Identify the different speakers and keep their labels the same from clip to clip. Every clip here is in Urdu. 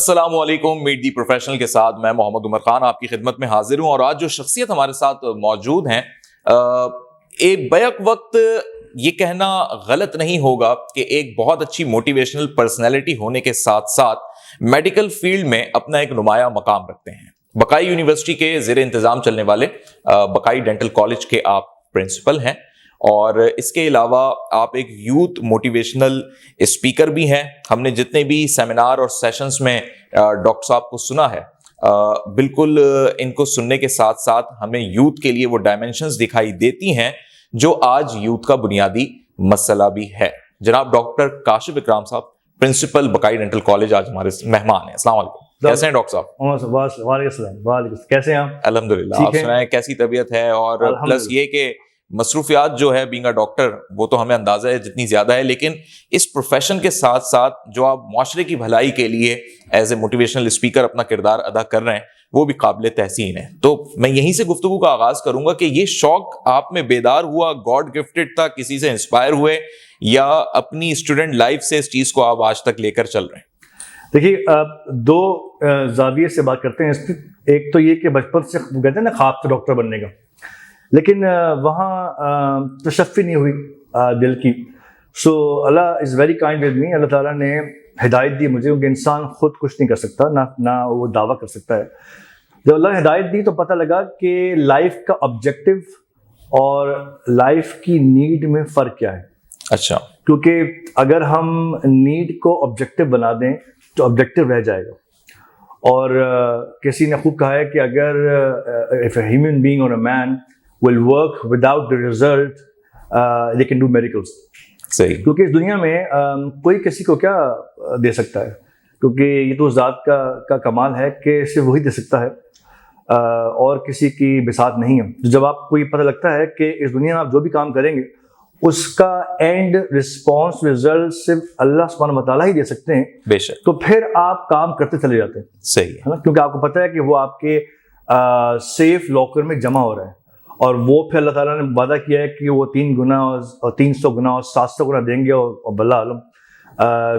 Speaker 1: السلام علیکم. میٹ دی پروفیشنل کے ساتھ میں محمد عمر خان آپ کی خدمت میں حاضر ہوں، اور آج جو شخصیت ہمارے ساتھ موجود ہیں، ایک بیک وقت یہ کہنا غلط نہیں ہوگا کہ ایک بہت اچھی موٹیویشنل پرسنالٹی ہونے کے ساتھ ساتھ میڈیکل فیلڈ میں اپنا ایک نمایاں مقام رکھتے ہیں. بقائی یونیورسٹی کے زیر انتظام چلنے والے بقائی ڈینٹل کالج کے آپ پرنسپل ہیں، اور اس کے علاوہ آپ ایک یوتھ موٹیویشنل اسپیکر بھی ہیں. ہم نے جتنے بھی سیمینار اور سیشنز میں ڈاکٹر صاحب کو سنا ہے، بالکل ان کو سننے کے ساتھ ساتھ ہمیں یوتھ کے لیے وہ ڈائمینشنز دکھائی دیتی ہیں جو آج یوتھ کا بنیادی مسئلہ بھی ہے. جناب ڈاکٹر کاشف اکرام صاحب، پرنسپل بقائی ڈینٹل کالج، آج ہمارے مہمان ہیں. السلام علیکم. کیسے ہیں ڈاکٹر صاحب؟
Speaker 2: وعلیکم السلام. کیسے ہیں آپ؟
Speaker 1: الحمدللہ. آپ سنائیں کیسی طبیعت ہے؟ اور پلس یہ کہ مصروفیات جو ہے بینگ اے ڈاکٹر وہ تو ہمیں اندازہ ہے جتنی زیادہ ہے، لیکن اس پروفیشن کے ساتھ ساتھ جو آپ معاشرے کی بھلائی کے لیے ایز اے موٹیویشنل اسپیکر اپنا کردار ادا کر رہے ہیں وہ بھی قابل تحسین ہے. تو میں یہیں سے گفتگو کا آغاز کروں گا کہ یہ شوق آپ میں بیدار ہوا، گاڈ گفٹڈ تھا، کسی سے انسپائر ہوئے، یا اپنی اسٹوڈنٹ لائف سے اس چیز کو آپ آج تک لے کر چل رہے ہیں؟
Speaker 2: دیکھیے، دو زاویے سے بات کرتے ہیں اس کی. ایک تو یہ کہ بچپن سے کہتے ہیں نا خواب تھا ڈاکٹر بننے کا، لیکن وہاں تشفی نہیں ہوئی دل کی. So Allah is very kind with me. Allah تعالیٰ نے ہدایت دی مجھے، کیونکہ انسان خود کچھ نہیں کر سکتا، نہ وہ دعویٰ کر سکتا ہے. جب اللہ نے ہدایت دی تو پتہ لگا کہ لائف کا آبجیکٹو اور لائف کی نیڈ میں فرق کیا ہے.
Speaker 1: اچھا.
Speaker 2: کیونکہ اگر ہم نیڈ کو آبجیکٹو بنا دیں تو آبجیکٹو رہ جائے گا. اور کسی نے خوب کہا ہے کہ اگر if a human being or a man will work without the result, they can do miracles.
Speaker 1: صحیح.
Speaker 2: کیونکہ اس دنیا میں کوئی کسی کو کیا دے سکتا ہے، کیونکہ یہ تو ذات کا کمال ہے کہ صرف وہی دے سکتا ہے، اور کسی کی بساط نہیں ہے. جب آپ کو یہ پتہ لگتا ہے کہ اس دنیا میں آپ جو بھی کام کریں گے اس کا اینڈ رسپانس رزلٹ صرف اللہ سبحانہ وتعالیٰ ہی دے سکتے ہیں،
Speaker 1: بے شک،
Speaker 2: تو پھر آپ کام کرتے چلے جاتے ہیں.
Speaker 1: صحیح ہے
Speaker 2: نا، کیونکہ آپ کو پتہ ہے کہ وہ آپ کے سیف لاکر میں جمع ہو رہا ہے، اور وہ پھر اللہ تعالیٰ نے وعدہ کیا ہے کہ وہ 3 گنا اور 300 گنا اور 700 گنا دیں گے، اور بلا عالم.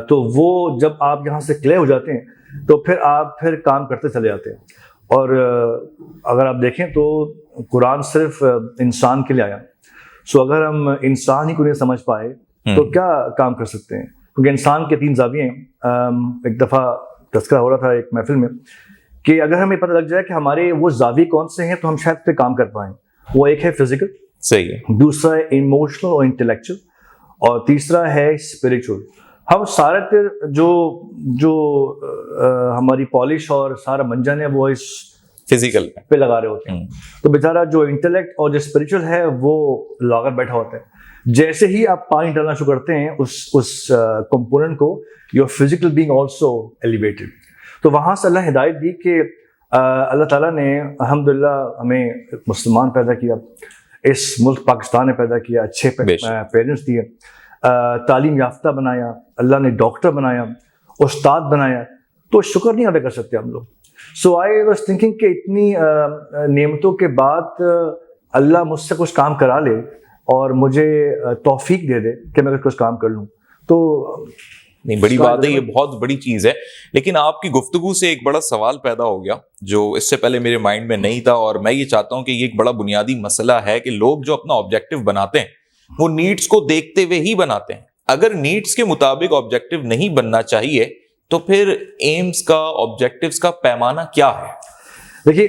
Speaker 2: تو وہ جب آپ یہاں سے کلیئر ہو جاتے ہیں تو پھر آپ کام کرتے چلے جاتے ہیں. اور اگر آپ دیکھیں تو قرآن صرف انسان کے لیے آیا. سو اگر ہم انسان ہی کو نہیں سمجھ پائے تو کیا کام کر سکتے ہیں؟ کیونکہ انسان کے 3 زاویے ہیں. ایک دفعہ تذکرہ ہو رہا تھا ایک محفل میں کہ اگر ہمیں پتہ لگ جائے کہ ہمارے وہ زاویے کون سے ہیں تو ہم شاید پہ کام کر پائیں. وہ ایک ہے فزیکل،
Speaker 1: صحیح ہے،
Speaker 2: دوسرا ہے ایموشنل اور انٹلیکچوئل، اور تیسرا ہے اسپریچول. ہم سارے جو ہماری پالش اور سارا منجن ہے وہ اس
Speaker 1: فزیکل
Speaker 2: پہ لگا رہے ہوتے ہیں. تو بیچارہ جو انٹلیکٹ اور جو اسپریچول ہے وہ لاغر بیٹھا ہوتا ہے. جیسے ہی آپ پانی ڈالنا شروع کرتے ہیں اس کمپوننٹ کو، your physical being also elevated. تو وہاں سے اللہ ہدایت دی کہ اللہ تعالیٰ نے الحمدللہ ہمیں مسلمان پیدا کیا، اس ملک پاکستان نے پیدا کیا، اچھے پیرنٹس دیے، تعلیم یافتہ بنایا، اللہ نے ڈاکٹر بنایا، استاد بنایا. تو شکر نہیں ادا کر سکتے ہم لوگ. سو آئی واز تھنکنگ کہ اتنی نعمتوں کے بعد اللہ مجھ سے کچھ کام کرا لے اور مجھے توفیق دے دے کہ میں کچھ کام کر لوں. تو
Speaker 1: نہیں، بڑی بات ہے، یہ بہت بڑی چیز ہے. لیکن آپ کی گفتگو سے ایک بڑا سوال پیدا ہو گیا جو اس سے پہلے میرے مائنڈ میں نہیں تھا، اور میں یہ چاہتا ہوں کہ یہ ایک بڑا بنیادی مسئلہ ہے کہ لوگ جو اپنا آبجیکٹو بناتے ہیں وہ نیڈس کو دیکھتے ہوئے ہی بناتے ہیں. اگر نیڈس کے مطابق آبجیکٹو نہیں بننا چاہیے تو پھر ایمز کا، آبجیکٹیوز کا پیمانہ کیا ہے؟
Speaker 2: دیکھیے،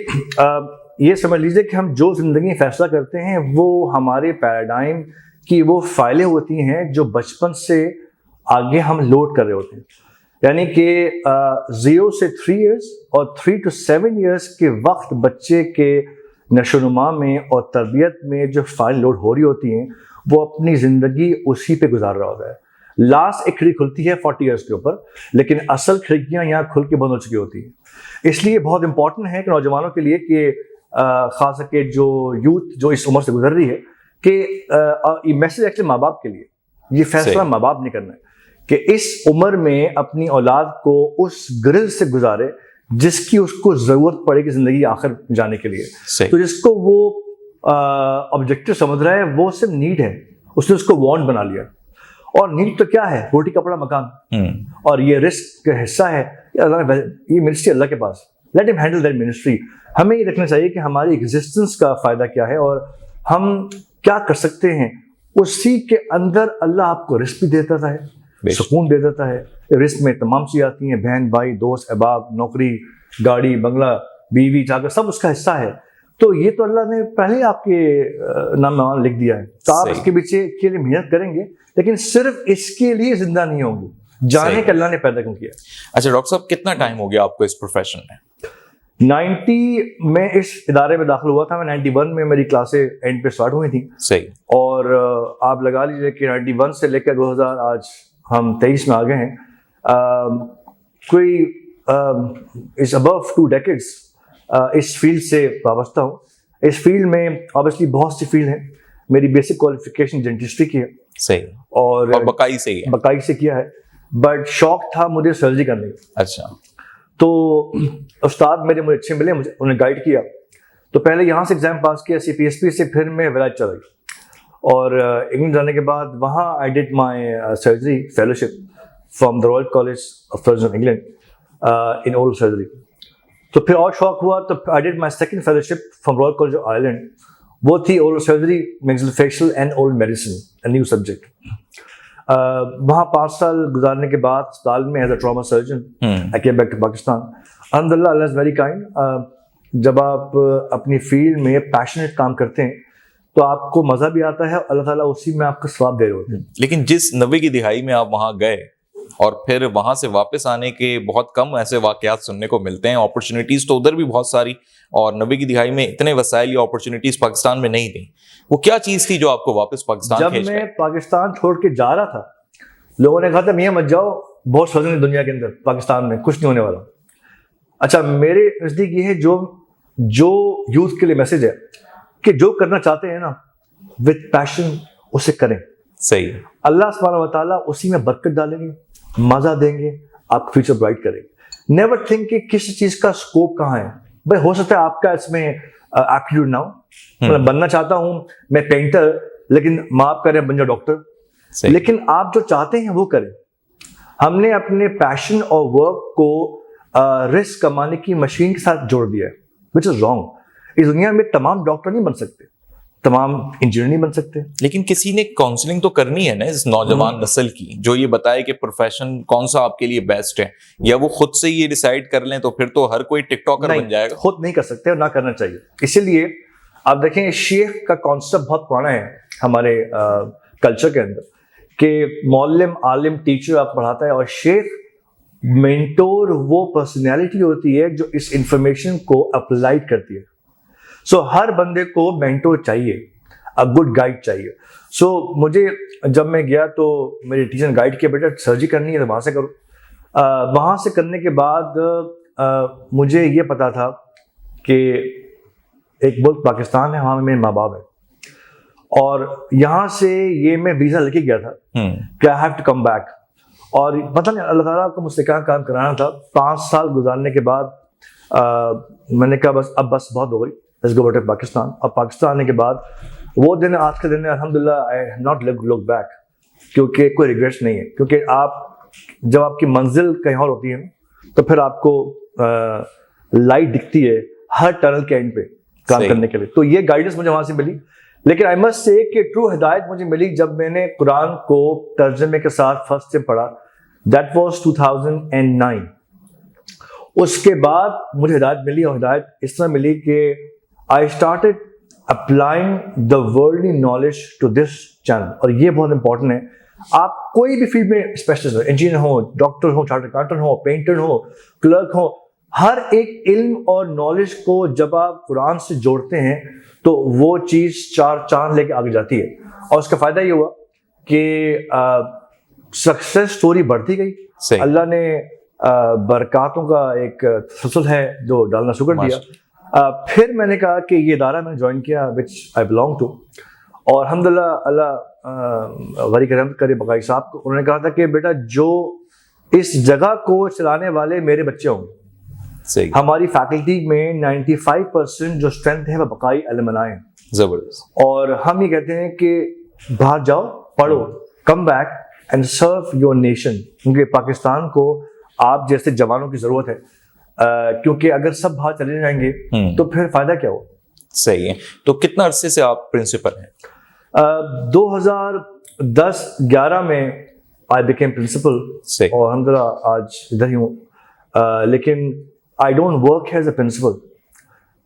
Speaker 2: یہ سمجھ لیجیے کہ ہم جو زندگی فیصلہ کرتے ہیں وہ ہمارے پیراڈائم کی وہ فائلیں ہوتی ہیں جو بچپن سے آگے ہم لوڈ کر رہے ہوتے ہیں. یعنی کہ 0 سے 3 ایئرس اور 3 to 7 ایئرس کے وقت بچے کے نشو و نما میں اور تربیت میں جو فائل لوڈ ہو رہی ہوتی ہیں وہ اپنی زندگی اسی پہ گزار رہا ہوتا ہے. لاسٹ ایک کھڑکی کھلتی ہے 40 ایئرس کے اوپر، لیکن اصل کھڑکیاں یہاں کھل کے بند ہو چکی ہوتی ہیں. اس لیے بہت امپورٹنٹ ہے کہ نوجوانوں کے لیے کہ خاص کر کے جو یوتھ جو اس عمر سے گزر رہی ہے، کہ یہ میسج ایکچولی ماں باپ کے لیے، یہ فیصلہ ماں باپ نہیں کرنا ہے کہ اس عمر میں اپنی اولاد کو اس گرل سے گزارے جس کی اس کو ضرورت پڑے گی زندگی آخر جانے کے لیے. تو جس کو وہ آبجیکٹو سمجھ رہا ہے وہ صرف نیڈ ہے، اس نے اس کو وانٹ بنا لیا. اور نیڈ تو کیا ہے؟ روٹی کپڑا مکان. اور یہ رسک کا حصہ ہے یہ منسٹری اللہ کے پاس. لیٹ ہم ہینڈل دیٹ منسٹری. ہمیں یہ دیکھنا چاہیے کہ ہماری ایگزسٹنس کا فائدہ کیا ہے اور ہم کیا کر سکتے ہیں. اسی کے اندر اللہ آپ کو رزق بھی دیتا ہے, سکون دے دیتا ہے. رزق میں تمام چیزیں آتی ہیں, بہن بھائی دوست احباب, نوکری, گاڑی, بنگلہ, بیوی, چاکر, سب اس کا حصہ ہے. تو یہ تو اللہ نے پہلے آپ کے نام نام لکھ دیا ہے. تو آپ اس کے پیچھے کے لیے محنت کریں گے, لیکن صرف اس کے لیے زندہ نہیں ہوں گے. جانے کہ اللہ نے پیدا کیوں کیا.
Speaker 1: اچھا ڈاکٹر صاحب, کتنا ٹائم ہو گیا آپ کو اس پروفیشن میں؟
Speaker 2: 90 میں اس ادارے میں داخل ہوا تھا. میں 91 میں میری کلاسیں اینڈ پہ اسٹارٹ ہوئی تھیں.
Speaker 1: صحیح.
Speaker 2: اور آپ لگا لیجیے کہ 91 سے لے کر 2000 آج ہم 23 میں آ گئے ہیں. کوئی از ابو 2 decades اس فیلڈ سے وابستہ ہوں. اس فیلڈ میں آبویسلی بہت سی فیلڈ ہیں. میری بیسک کوالیفیکیشن ڈینٹسٹری کی ہے.
Speaker 1: صحیح. اور بکائی سے ہی ہے.
Speaker 2: بکائی سے کیا ہے, بٹ شوق تھا مجھے سرجری کرنے کا.
Speaker 1: اچھا. تو
Speaker 2: استاد میرے مجھے اچھے ملے, مجھے انہیں گائیڈ کیا. تو پہلے یہاں سے ایگزام پاس کیا CPSP سے, پھر میں ولایت چلا گئی. اور انگلینڈ جانے کے بعد وہاں I did my surgery fellowship from the Royal College of Surgeon England in oral surgery. تو پھر اور شوق ہوا تو I did my second fellowship from Royal College of Ireland. وہ تھی oral surgery, maxillofacial and oral medicine, a new subject. وہاں 5 سال گزارنے کے بعد اسپتال میں as a trauma surgeon I came back to Pakistan. الحمدللہ اللہ از ویری کائنڈ. جب آپ اپنی فیلڈ میں پیشنیٹ کام کرتے ہیں تو آپ کو مزہ بھی آتا ہے, اللہ تعالیٰ اسی میں آپ کو ثواب دے رہے ہوتے ہیں.
Speaker 1: لیکن جس 90 کی دہائی میں آپ وہاں گئے اور پھر وہاں سے واپس آنے کے بہت کم ایسے واقعات سننے کو ملتے ہیں. اپرچونیٹیز تو ادھر بھی بہت ساری, اور 90 کی دہائی میں اتنے وسائل یا اپرچونیٹیز پاکستان میں نہیں تھیں. وہ کیا چیز تھی جو آپ کو واپس پاکستان
Speaker 2: جب میں پاکستان چھوڑ کے جا رہا تھا, لوگوں نے کہا تھا میاں مت جاؤ, بہت سوچیں گے دنیا کے اندر, پاکستان میں کچھ نہیں ہونے والا. اچھا, میرے نزدیک یہ ہے جو یوتھ کے لیے میسج ہے کہ جو کرنا چاہتے ہیں نا وتھ پیشن اسے کریں.
Speaker 1: صحیح. اللہ
Speaker 2: سبحانہ و تعالیٰ اسی میں برکت ڈالیں گے, مزہ دیں گے, آپ کا فیوچر برائٹ کریں گے. نیور تھنک کہ کسی چیز کا اسکوپ کہاں ہے. بھائی ہو سکتا ہے آپ کا اس میں ایپٹیٹیوڈ نہ ہو, میں بننا چاہتا ہوں میں پینٹر, لیکن معاف کریں بن جاؤ ڈاکٹر. لیکن آپ جو چاہتے ہیں وہ کریں. ہم نے اپنے پیشن اور ورک کو رسک کمانے کی مشین کے ساتھ جوڑ دیا ہے, وچ از رانگ. اس دنیا میں تمام ڈاکٹر نہیں بن سکتے, تمام انجینئر نہیں بن سکتے.
Speaker 1: لیکن کسی نے کاؤنسلنگ تو کرنی ہے نا اس نوجوان نسل کی, جو یہ بتائے کہ پروفیشن کون سا آپ کے لیے بیسٹ ہے, یا وہ خود سے یہ ڈیسائیڈ کر لیں تو پھر تو ہر کوئی ٹک ٹاکر بن جائے گا.
Speaker 2: خود نہیں کر سکتے اور نہ کرنا چاہیے. اسی لیے آپ دیکھیں شیخ کا کانسیپٹ بہت پرانا ہے ہمارے کلچر کے اندر, کہ معلم, عالم, ٹیچر آپ پڑھاتا ہے, اور شیخ مینٹور وہ پرسنالٹی ہوتی ہے جو اس انفارمیشن کو اپلائیڈ کرتی ہے. سو ہر بندے کو مینٹور چاہیے, ا گڈ گائیڈ چاہیے. سو مجھے جب میں گیا تو میرے ٹیچر نے گائیڈ کیا, بیٹا سرجری کرنی ہے تو وہاں سے کرو. وہاں سے کرنے کے بعد مجھے یہ پتا تھا کہ ایک ملک پاکستان ہے, وہاں میں میرے ماں باپ ہیں, اور یہاں سے یہ میں ویزا لے کے گیا تھا کہ I have to come back. اور پتہ نہیں اللہ تعالیٰ کو مجھ سے کہاں کام کرانا تھا. 5 سال گزارنے کے بعد میں نے کہا بس بہت ہو گئی, let's go back to Pakistan. اور پاکستان آنے کے بعد وہ دن آج کے دن الحمدللہ I have not look back, کیونکہ کوئی ریگریٹس نہیں ہے. کیونکہ آپ جب آپ کی منزل کہیں اور ہوتی ہے تو پھر آپ کو لائٹ دکھتی ہے ہر ٹنل کے اینڈ پہ کام کرنے کے لیے. تو یہ گائیڈنس مجھے وہاں سے ملی. لیکن آئی مسٹ سے کہ ٹرو ہدایت مجھے ملی جب میں نے قرآن کو ترجمے کے ساتھ فرسٹ سے پڑھا. That was 2009. اس کے بعد مجھے ہدایت ملی, اور ہدایت اس طرح ملی کہ I started applying the worldly knowledge to this channel. اور یہ بہت امپورٹنٹ ہے. آپ کوئی بھی فیلڈ میں اسپیشلسٹ ہو, انجینئر ہو, ڈاکٹر ہو, چارٹرڈ اکاؤنٹنٹ ہو, پینٹر ہو, کلرک ہو, ہر ایک علم اور نالج کو جب آپ قرآن سے جوڑتے ہیں تو وہ چیز 4 چاند لے کے آگے جاتی ہے. اور اس کا فائدہ یہ ہوا کہ سکسیس سٹوری بڑھتی گئی. اللہ نے برکاتوں کا ایک تسلسل ہے جو ڈالنا شروع کر دیا. پھر میں نے کہا کہ یہ ادارہ میں نے جوائن کیا وچ آئی بلانگ ٹو, اور الحمدللہ اللہ غریق رحمت کرے بقائی صاحب کو, انہوں نے کہا تھا کہ بیٹا جو اس جگہ کو چلانے والے میرے بچے ہوں گے. ہماری فیکلٹی میں 95% جو اسٹرینتھ ہے وہ بقائی علماء ہیں.
Speaker 1: زبردست.
Speaker 2: اور ہم یہ کہتے ہیں کہ باہر جاؤ, پڑھو, come back, and serve your nation. کیونکہ پاکستان کو آپ جیسے جوانوں کی ضرورت ہے, کیونکہ اگر سب باہر چلے جائیں گے تو پھر فائدہ کیا ہو.
Speaker 1: صحیح ہے. تو کتنا عرصے سے آپ پرنسپل ہیں؟
Speaker 2: 2010-11 میں آئی بیکیم پرنسپل, اور الحمدللہ آج ادھر ہی ہوں. لیکن I don't work as a principal,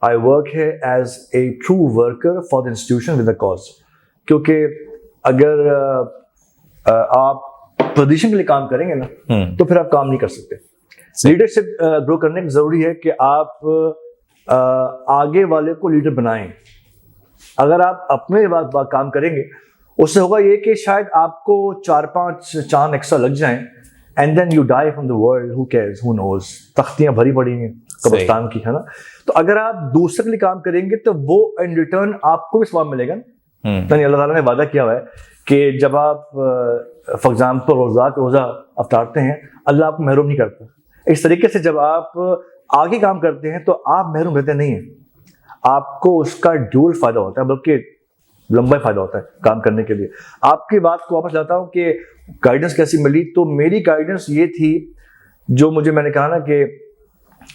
Speaker 2: I work ہے as a true worker for the institution with a cause. کیونکہ اگر آپ پوزیشن کے لیے کام کریں گے نا تو پھر آپ کام نہیں کر سکتے. لیڈرشپ گرو کرنے کی ضروری ہے کہ آپ آگے والے کو لیڈر بنائیں. اگر آپ اپنے بات کام کریں گے, اس سے ہوگا یہ کہ شاید آپ کو 4-5 چاند ایکسٹرا لگ جائیں, and then you die from the world. Who cares, who knows. تختیاں بھری پڑی ہیں قبرستان کی, ہے نا. تو اگر آپ دوسرے کے لیے کام کریں گے تو وہ ان ریٹرن آپ کو بھی ثواب ملے گا. یعنی اللہ تعالیٰ نے وعدہ کیا ہوا ہے کہ جب آپ فار ایگزامپل روزہ افطارتے ہیں, اللہ آپ کو محروم نہیں کرتا. اس طریقے سے جب آپ آگے کام کرتے ہیں تو آپ محروم رہتے نہیں ہیں, آپ کو اس کا ڈیول فائدہ ہوتا ہے, بلکہ لمبا فائدہ ہوتا ہے کام کرنے کے لیے. آپ کی بات کو واپس لاتا ہوں کہ گائیڈنس کیسی ملی, تو میری گائیڈنس یہ تھی جو مجھے, میں نے کہا نا کہ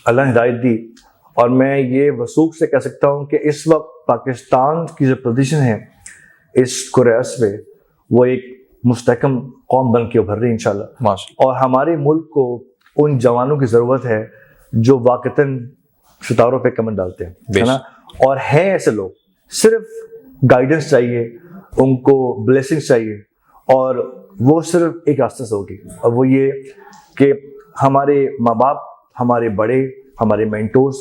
Speaker 2: اللہ نے ہدایت دی, اور میں یہ وثوق سے کہہ سکتا ہوں کہ اس وقت پاکستان کی جو پوزیشن ہے اس قریش میں, وہ ایک مستحکم قوم بن کے ابھر رہی ہے انشاءاللہ. اور ہمارے ملک کو ان جوانوں کی ضرورت ہے جو واقعتاً ستاروں پہ کمر ڈالتے ہیں, ہے نا. اور ہیں ایسے لوگ, صرف گائیڈنس چاہیے ان کو, بلیسنگس چاہیے, اور وہ صرف ایک راستے سے ہوگی, اور وہ یہ کہ ہمارے ماں باپ, ہمارے بڑے, ہمارے مینٹورز,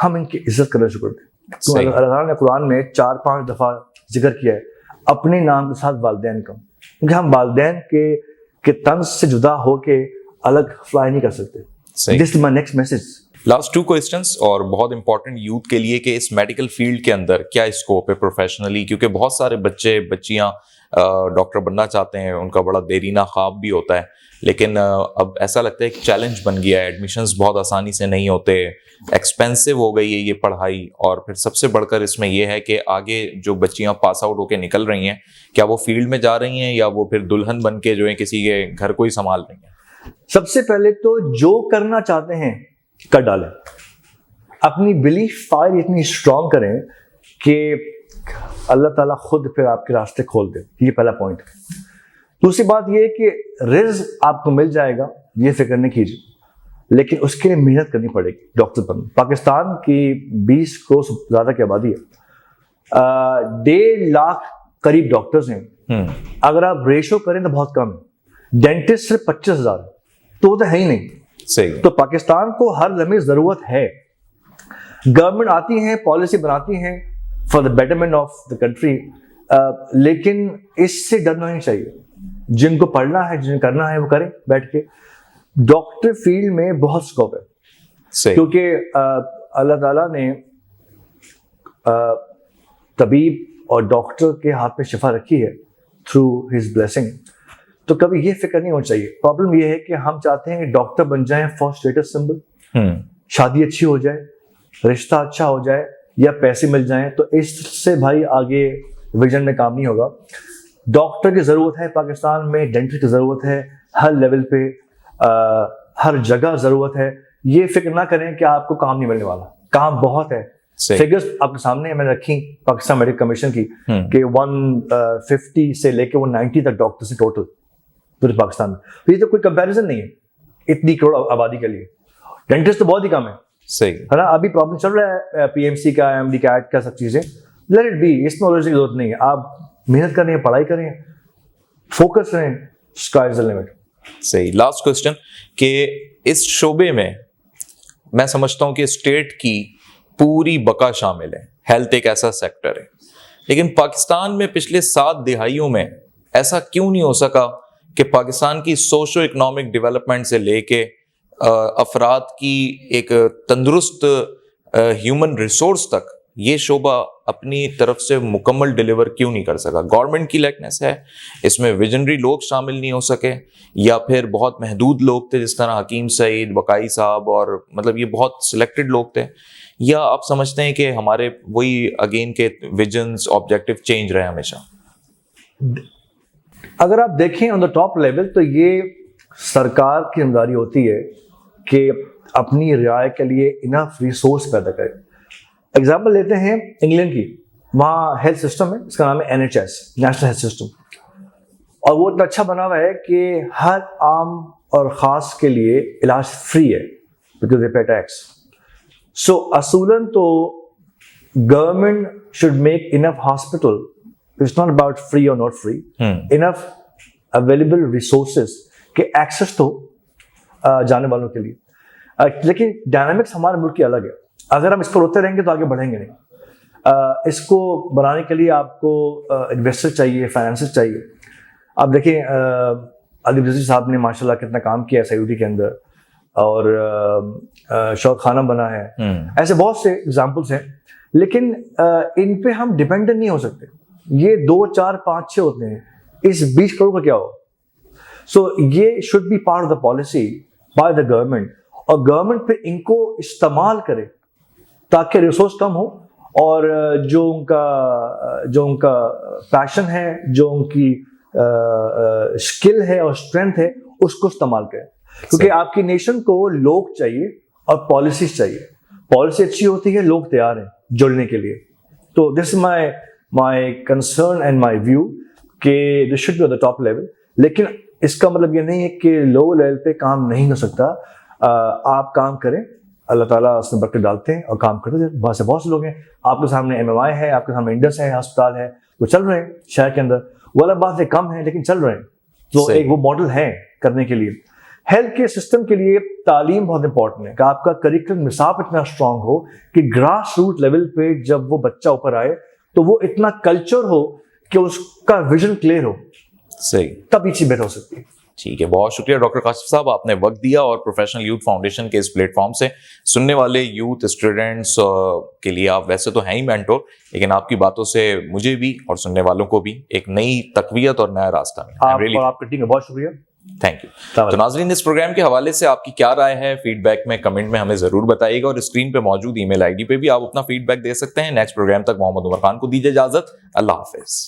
Speaker 2: ہم ان کی عزت کرنا شروع کرتے ہیں. تو اللہ تعالیٰ نے قرآن میں 4-5 دفعہ ذکر کیا ہے اپنے نام کے ساتھ والدین کا, کیونکہ ہم والدین کے طنز سے جدا ہو کے الگ فلائی نہیں کر سکتے. This is my next message.
Speaker 1: Last 2 questions, اور بہت امپورٹنٹ یوتھ کے لیے, کہ اس میڈیکل فیلڈ کے اندر کیا اسکوپ ہے پروفیشنلی, کیونکہ بہت سارے بچے بچیاں ڈاکٹر بننا چاہتے ہیں, ان کا بڑا دیرینہ خواب بھی ہوتا ہے, لیکن اب ایسا لگتا ہے کہ چیلنج بن گیا ہے, ایڈمیشنز بہت آسانی سے نہیں ہوتے, ایکسپینسو ہو گئی ہے یہ پڑھائی, اور پھر سب سے بڑھ کر اس میں یہ ہے کہ آگے جو بچیاں پاس آؤٹ ہو کے نکل رہی ہیں, کیا وہ فیلڈ میں جا رہی ہیں یا وہ پھر دلہن بن کے جو ہے کسی کے گھر کو ہی سنبھال رہی ہیں؟
Speaker 2: سب سے پہلے تو جو کرنا چاہتے ہیں کر ڈالیں, اپنی بلیف فائر اتنی اسٹرانگ کریں کہ اللہ تعالیٰ خود پھر آپ کے راستے کھول دے. یہ پہلا پوائنٹ. دوسری بات یہ ہے کہ رزق آپ کو مل جائے گا, یہ فکر نہیں کیجیے, لیکن اس کے لیے محنت کرنی پڑے گی ڈاکٹر بننا. پاکستان کی 20 کروڑ سے زیادہ کی آبادی ہے, 1.5 لاکھ قریب ڈاکٹرز ہیں. اگر آپ ریشو کریں تو بہت کم ہے. ڈینٹسٹ صرف 25,000, تو وہ تو ہے ہی نہیں.
Speaker 1: صحیح.
Speaker 2: تو پاکستان کو ہر لمحے ضرورت ہے. گورنمنٹ آتی ہیں, پالیسی بناتی ہیں for the betterment of the country, لیکن اس سے ڈرنا نہیں چاہیے. جن کو پڑھنا ہے, جن کرنا ہے وہ کریں بیٹھ کے. ڈاکٹر فیلڈ میں بہت اسکوپ ہے, کیونکہ اللہ تعالیٰ نے طبیب اور ڈاکٹر کے ہاتھ میں شفا رکھی ہے تھرو ہز بلیسنگ. تو کبھی یہ فکر نہیں ہونی چاہیے. پرابلم یہ ہے کہ ہم چاہتے ہیں کہ ڈاکٹر بن جائیں فار اسٹیٹس سمبل, شادی اچھی ہو جائے, رشتہ اچھا ہو جائے, یا پیسے مل جائیں, تو اس سے بھائی آگے ویژن میں کام نہیں ہوگا. ڈاکٹر کی ضرورت ہے پاکستان میں, ڈینٹسٹ کی ضرورت ہے ہر لیول پہ, ہر جگہ ضرورت ہے. یہ فکر نہ کریں کہ آپ کو کام نہیں ملنے والا, کام بہت ہے. فگرز آپ کے سامنے میں نے رکھی پاکستان میڈیکل کمیشن کی, کہ 150 سے لے کے 190 تک ڈاکٹرز ہیں ٹوٹل پورے پاکستان میں. یہ تو کوئی کمپیریزن نہیں ہے اتنی کروڑ آبادی کے لیے. ڈینٹسٹ تو بہت ہی کم ہے.
Speaker 1: صحیح ہے
Speaker 2: نا. ابھی پرابلم چل رہا ہے PMC کا, MD کیٹ کا, سب چیزیں. لیٹ اٹ بی, اس میں الجھنے کی ضرورت نہیں ہے. آپ محنت کریں, پڑھائی کریں, فوکس رہیں, اسکائی از دی لمٹ.
Speaker 1: صحیح. لاسٹ کوسچن, کہ اس شعبے میں میں سمجھتا ہوں کہ اسٹیٹ کی پوری بقا شامل ہے. ہیلتھ ایک ایسا سیکٹر ہے, لیکن پاکستان میں پچھلے 7 دہائیوں میں ایسا کیوں نہیں ہو سکا کہ پاکستان کی سوشو اکنامک ڈیولپمنٹ سے لے کے افراد کی ایک تندرست ہیومن ریسورس تک یہ شعبہ اپنی طرف سے مکمل ڈیلیور کیوں نہیں کر سکا؟ گورنمنٹ کی لیکنیس ہے, اس میں ویژنری لوگ شامل نہیں ہو سکے, یا پھر بہت محدود لوگ تھے جس طرح حکیم سعید, بقائی صاحب, اور مطلب یہ بہت سلیکٹڈ لوگ تھے, یا آپ سمجھتے ہیں کہ ہمارے وہی اگین کے ویژنز آبجیکٹیو چینج رہے ہمیشہ؟
Speaker 2: اگر آپ دیکھیں آن دا ٹاپ لیول تو یہ سرکار کی ذمہ داری ہوتی ہے کہ اپنی رعایا کے لیے انف ریسورس پیدا کرے. ایگزامپل لیتے ہیں انگلینڈ کی, وہاں ہیلتھ سسٹم ہے, اس کا نام ہے NHS, نیشنل ہیلتھ سسٹم, اور وہ اتنا اچھا بنا ہوا ہے کہ ہر عام اور خاص کے لیے علاج فری ہے because they pay tax. So اصولاً تو government should make enough hospital, it's not about free اور not free, enough available resources کہ ایکسیس تو جانے والوں کے لیے. لیکن ڈائنامکس ہمارے ملک کی الگ ہے. اگر ہم اس پر روتے رہیں گے تو آگے بڑھیں گے نہیں. اس کو بنانے کے لیے آپ کو انویسٹر چاہیے, فائنانسر چاہیے. آپ دیکھیں علی رضوی صاحب نے ماشاء اللہ کتنا کام کیا ہے سعودی کے اندر, اور شوق خانہ بنا ہے. ایسے بہت سے ایگزامپلس ہیں, لیکن ان پہ ہم ڈپینڈنٹ نہیں ہو سکتے. یہ 2, 4, 5, 6 ہوتے ہیں, اس 20 کروڑ کا کیا ہو. سو یہ should be part of the policy by the government, اور گورنمنٹ پھر ان کو استعمال کرے تاکہ ریسورس کم ہو, اور جو ان کا پیشن ہے, جو ان کی اسکل ہے اور اسٹرینتھ ہے, اس کو استعمال کریں. کیونکہ آپ کی نیشن کو لوگ چاہیے اور پالیسیز چاہیے. پالیسی اچھی ہوتی ہے, لوگ تیار ہیں جڑنے کے لیے. تو this is my concern and my view کہ this should be on the top level. لیکن اس کا مطلب یہ نہیں ہے کہ لو لیول پہ کام نہیں ہو سکتا. آپ کام کریں, اللہ تعالیٰ اس میں برکت ڈالتے ہیں اور کام کرتے ہیں. بہت سے لوگ ہیں, آپ کے سامنے MMI ہے, آپ کے سامنے انڈس ہے, ہسپتال ہے, وہ چل رہے ہیں شہر کے اندر. وہ الگ بات ہے کم ہے لیکن چل رہے ہیں. تو ایک وہ ماڈل ہے کرنے کے لیے. ہیلتھ کیئر سسٹم کے لیے تعلیم بہت امپورٹنٹ ہے کہ آپ کا کریکولم نصاب اتنا اسٹرانگ ہو کہ گراس روٹ لیول پہ جب وہ بچہ اوپر آئے تو وہ اتنا کلچر ہو کہ اس کا ویژن کلیئر ہو.
Speaker 1: صحیح,
Speaker 2: تب یہ چیز بہتر ہو سکتی ہے.
Speaker 1: ٹھیک ہے, بہت شکریہ ڈاکٹر کاشف صاحب, آپ نے وقت دیا اور پروفیشنل یوتھ فاؤنڈیشن کے اس پلیٹ فارم سے سننے والے یوتھ اسٹوڈنٹس کے لیے, آپ ویسے تو ہیں ہی مینٹور, لیکن آپ کی باتوں سے مجھے بھی اور سننے والوں کو بھی ایک نئی تقویت اور نیا راستہ ملا.
Speaker 2: آپ کی ٹیم کا بہت شکریہ,
Speaker 1: تھینک یو. تو ناظرین, اس پروگرام کے حوالے سے آپ کی کیا رائے ہے, فیڈ بیک میں کمنٹ میں ہمیں ضرور بتائیے گا, اور اسکرین پہ موجود ای میل ID پہ بھی آپ اپنا فیڈ بیک دے سکتے ہیں. نیکسٹ پروگرام تک محمد عمر خان کو دیجیے اجازت. اللہ حافظ.